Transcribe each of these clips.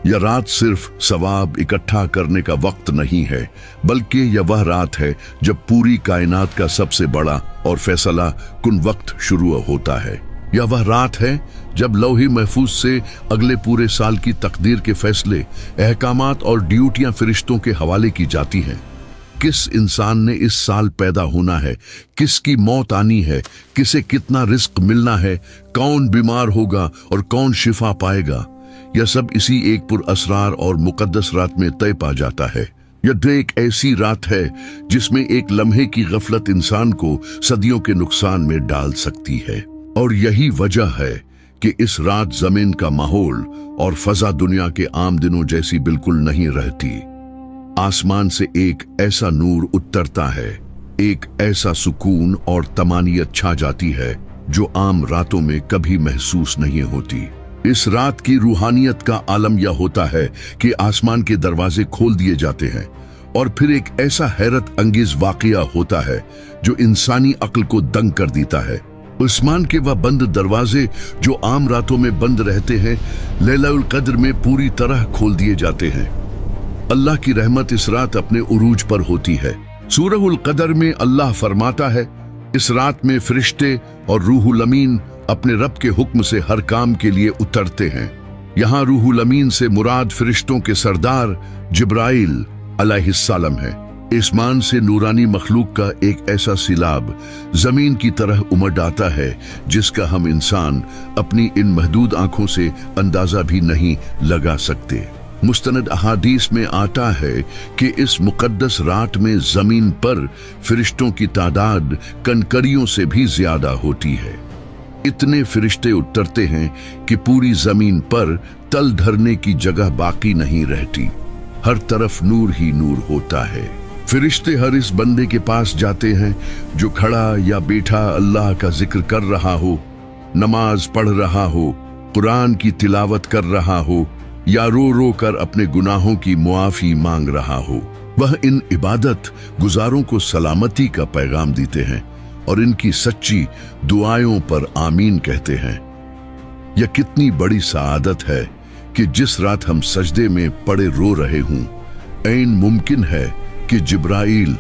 यह रात सिर्फ सवाब इकट्ठा करने का वक्त नहीं है, बल्कि यह वह रात है जब पूरी कायनात का सबसे बड़ा और फैसला कुन वक्त शुरू होता है। यह वह रात है जब लौही महफूज से अगले पूरे साल की तकदीर के फैसले, अहकामात और ड्यूटियां फरिश्तों के हवाले की जाती हैं। किस इंसान ने इस साल पैदा होना है, किसकी मौत आनी है, किसे कितना रिस्क मिलना है, कौन बीमार होगा और कौन शिफा पाएगा, यह सब इसी एक पुरअसरार और मुकद्दस रात में तय पा जाता है। यह एक ऐसी रात है जिसमें एक लम्हे की गफलत इंसान को सदियों के नुकसान में डाल सकती है। और यही वजह है कि इस रात जमीन का माहौल और फजा दुनिया के आम दिनों जैसी बिल्कुल नहीं रहती। आसमान से एक ऐसा नूर उतरता है, एक ऐसा सुकून और तमानियत छा जाती है जो आम रातों में कभी महसूस नहीं होती। इस रात की रूहानियत का आलम यह होता है कि आसमान के दरवाजे खोल दिए जाते हैं और फिर एक ऐसा हैरत अंगेज वाकया होता है जो इंसानी अक्ल को दंग कर देता है। आसमान के वह बंद दरवाजे जो आम रातों में बंद रहते हैं, लैलाउल कद्र में पूरी तरह खोल दिए जाते हैं। अल्लाह की रहमत इस रात अपने उरूज पर होती है। सूरहुल कदर में अल्लाह फरमाता है, इस रात में फरिश्ते और रूहुल अमीन अपने रब के हुक्म से हर काम के लिए उतरते हैं। यहाँ रूहुल अमीन से मुराद फरिश्तों के सरदार जिब्राइल अलैहिस्सलाम है। आसमान से नूरानी मखलूक का एक ऐसा सिलाब जमीन की तरह उमड़ आता है जिसका हम इंसान अपनी इन महदूद आंखों से अंदाजा भी नहीं लगा सकते। मुस्तनद अहादीस में आता है कि इस मुकद्दस रात में जमीन पर फरिश्तों की तादाद कनकरियों से भी ज्यादा होती है। इतने फरिश्ते उतरते हैं कि पूरी जमीन पर तल धरने की जगह बाकी नहीं रहती। हर तरफ नूर ही नूर होता है। फरिश्ते हर इस बंदे के पास जाते हैं जो खड़ा या बैठा अल्लाह का जिक्र कर रहा हो, नमाज पढ़ रहा हो, कुरान की तिलावत कर रहा हो या रो रो कर अपने गुनाहों की मुआफी मांग रहा हो। वह इन इबादत गुजारों को सलामती का पैगाम देते हैं और इनकी सच्ची दुआओं पर आमीन कहते हैं। यह कितनी बड़ी सआदत है कि जिस रात हम सजदे में पड़े रो रहे हों, ऐन मुमकिन है कि जिब्राइल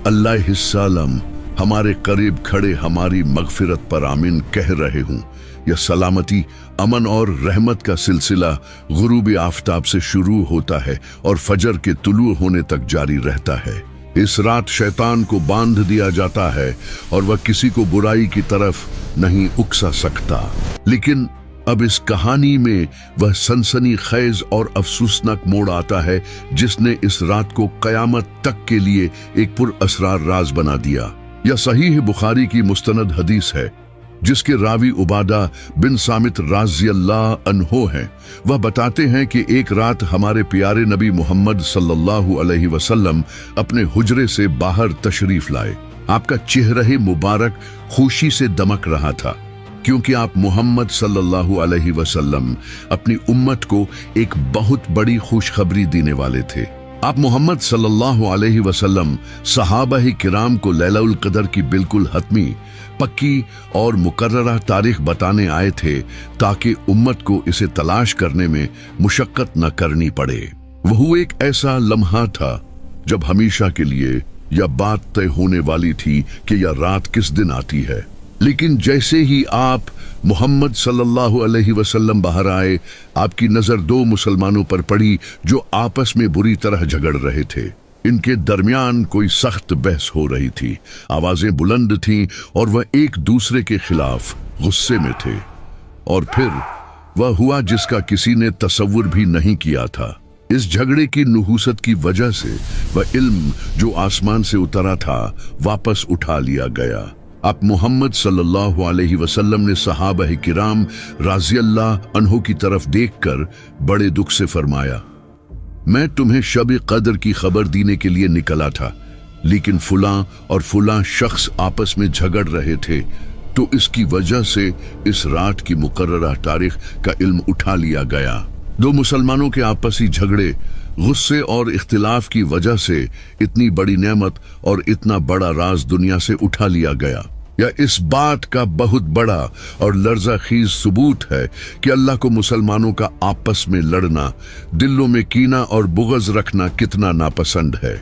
अलैहिस्सलाम हमारे करीब खड़े हमारी मगफिरत पर आमीन कह रहे हों। यह सलामती, अमन और रहमत का सिलसिला गुरूब आफताब से शुरू होता है और फजर के तुलू होने तक जारी रहता है। इस रात शैतान को बांध दिया जाता है और वह किसी को बुराई की तरफ नहीं उकसा सकता। लेकिन अब इस कहानी में वह सनसनी खेज और अफसोसनाक मोड़ आता है जिसने इस रात को कयामत तक के लिए एक पुरअसरार राज बना दिया। यह सहीह बुखारी की मुस्तनद हदीस है जिसके रावी उबादा बिन सामित राज़ियल्लाहु अन्हु हैं। वह बताते हैं कि एक रात हमारे प्यारे नबी मोहम्मद सल्लल्लाहु अलैहि वसल्लम अपने हुजरे से बाहर तशरीफ लाए। आपका चेहरा मुबारक खुशी से दमक रहा था क्योंकि आप मोहम्मद सल्लल्लाहु अलैहि वसल्लम अपनी उम्मत को एक बहुत बड़ी खुशखबरी देने वाले थे। आप मोहम्मद सल्लल्लाहु अलैहि वसल्लम सहाबा-ए किराम को लैलाउल कदर की बिल्कुल हतमी, पक्की और मुकर्ररा तारीख बताने आए थे ताकि उम्मत को इसे तलाश करने में मुशक्कत न करनी पड़े। वह एक ऐसा लम्हा था जब हमेशा के लिए यह बात तय होने वाली थी कि यह रात किस दिन आती है। लेकिन जैसे ही आप मोहम्मद सल्लल्लाहु अलैहि वसल्लम बाहर आए, आपकी नजर दो मुसलमानों पर पड़ी जो आपस में बुरी तरह झगड़ रहे थे। इनके दरमियान कोई सख्त बहस हो रही थी, आवाजें बुलंद थीं और वह एक दूसरे के खिलाफ गुस्से में थे। और फिर वह हुआ जिसका किसी ने तसव्वुर भी नहीं किया था। इस झगड़े की नुहूसत की वजह से वह इल्म जो आसमान से उतरा था वापस उठा लिया गया। आप मोहम्मद सल्लल्लाहु अलैहि वसल्लम ने सहाबा-ए किराम राज़ियल्लाहु अन्हु की तरफ देखकर बड़े दुख से फरमाया, मैं तुम्हें शब कदर की खबर देने के लिए निकला था, लेकिन फुलां और फुलां शख्स आपस में झगड़ रहे थे, तो इसकी वजह से इस रात की मुकर्ररा तारीख का इल्म उठा लिया गया। दो मुसलमानों के आपसी झगड़े, गुस्से और इख्तिलाफ की वजह से इतनी बड़ी नेमत और इतना बड़ा राज दुनिया से उठा लिया गया। یا اس بات کا بہت بڑا اور لرزہ خیز ثبوت ہے کہ اللہ کو مسلمانوں کا آپس میں لڑنا، دلوں میں کینہ اور بغض رکھنا کتنا ناپسند ہے۔